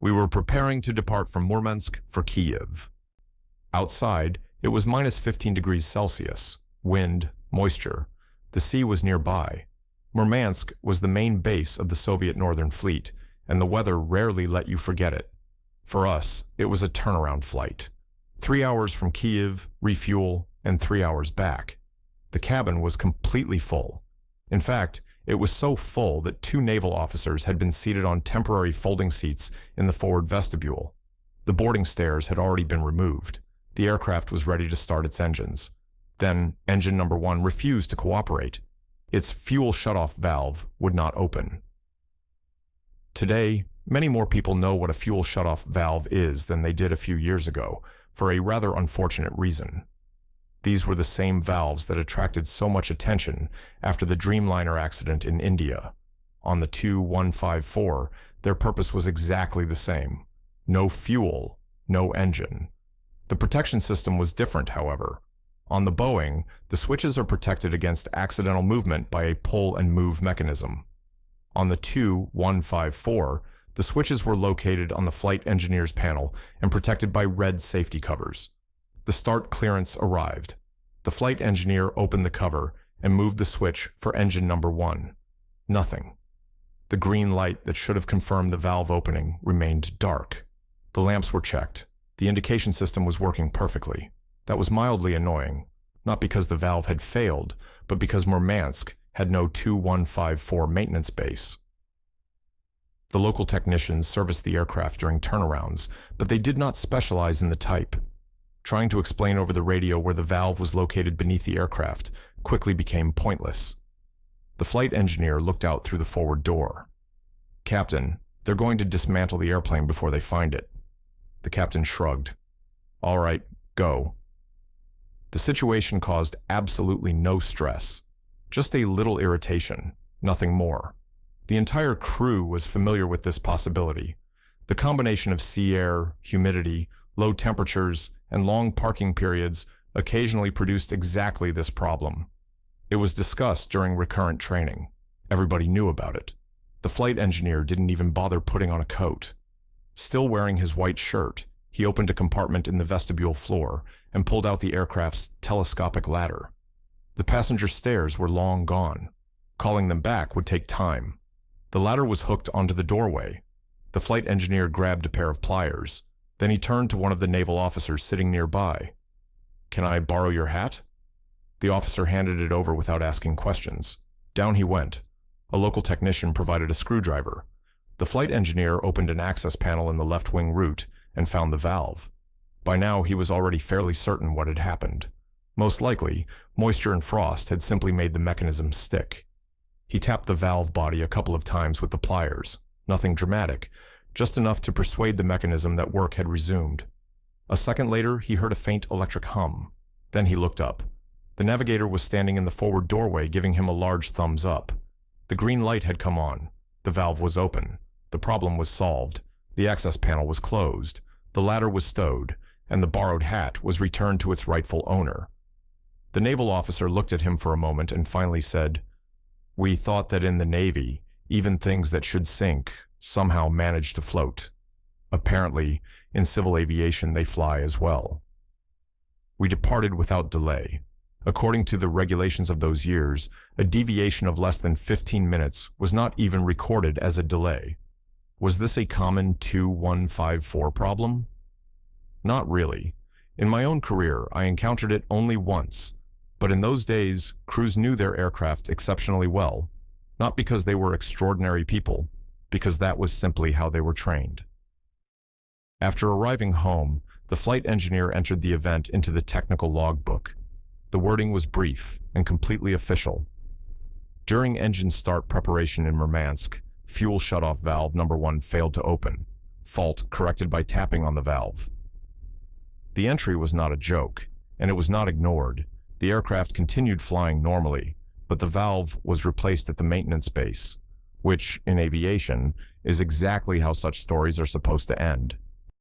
We were preparing to depart from Murmansk for Kyiv. Outside, it was minus 15 degrees Celsius, wind, moisture. The sea was nearby. Murmansk was the main base of the Soviet Northern Fleet, and the weather rarely let you forget it. For us, it was a turnaround flight. 3 hours from Kyiv, refuel, and 3 hours back. The cabin was completely full. In fact, it was so full that 2 naval officers had been seated on temporary folding seats in the forward vestibule. The boarding stairs had already been removed. The aircraft was ready to start its engines. Then, engine number 1 refused to cooperate. Its fuel shutoff valve would not open. Today, many more people know what a fuel shutoff valve is than they did a few years ago, for a rather unfortunate reason. These were the same valves that attracted so much attention after the Dreamliner accident in India. On the Tu-154, their purpose was exactly the same. No fuel, no engine. The protection system was different, however. On the Boeing, the switches are protected against accidental movement by a pull and move mechanism. On the Tu-154, the switches were located on the flight engineer's panel and protected by red safety covers. The start clearance arrived. The flight engineer opened the cover and moved the switch for engine number 1. Nothing. The green light that should have confirmed the valve opening remained dark. The lamps were checked. The indication system was working perfectly. That was mildly annoying, not because the valve had failed, but because Murmansk had no Tu-154 maintenance base. The local technicians serviced the aircraft during turnarounds, but they did not specialize in the type. Trying to explain over the radio where the valve was located beneath the aircraft quickly became pointless. The flight engineer looked out through the forward door. "Captain, they're going to dismantle the airplane before they find it." The captain shrugged. "All right, go." The situation caused absolutely no stress. Just a little irritation, nothing more. The entire crew was familiar with this possibility. The combination of sea air, humidity, low temperatures, and long parking periods occasionally produced exactly this problem. It was discussed during recurrent training. Everybody knew about it. The flight engineer didn't even bother putting on a coat. Still wearing his white shirt, he opened a compartment in the vestibule floor and pulled out the aircraft's telescopic ladder. The passenger stairs were long gone. Calling them back would take time. The ladder was hooked onto the doorway. The flight engineer grabbed a pair of pliers. Then he turned to one of the naval officers sitting nearby. "Can I borrow your hat?" The officer handed it over without asking questions. Down he went. A local technician provided a screwdriver. The flight engineer opened an access panel in the left wing root and found the valve. By now, he was already fairly certain what had happened. Most likely, moisture and frost had simply made the mechanism stick. He tapped the valve body a couple of times with the pliers. Nothing dramatic, just enough to persuade the mechanism that work had resumed. A second later, he heard a faint electric hum. Then he looked up. The navigator was standing in the forward doorway, giving him a large thumbs up. The green light had come on. The valve was open. The problem was solved. The access panel was closed. The ladder was stowed, and the borrowed hat was returned to its rightful owner. The naval officer looked at him for a moment and finally said, "We thought that in the Navy, even things that should sink somehow manage to float. Apparently, in civil aviation they fly as well." We departed without delay. According to the regulations of those years, a deviation of less than 15 minutes was not even recorded as a delay. Was this a common Tu-154 problem? Not really. In my own career, I encountered it only once. But in those days, crews knew their aircraft exceptionally well, not because they were extraordinary people, because that was simply how they were trained. After arriving home, the flight engineer entered the event into the technical logbook. The wording was brief and completely official. During engine start preparation in Murmansk, fuel shutoff valve number 1 failed to open. Fault corrected by tapping on the valve. The entry was not a joke, and it was not ignored. The aircraft continued flying normally, but the valve was replaced at the maintenance base, which, in aviation, is exactly how such stories are supposed to end.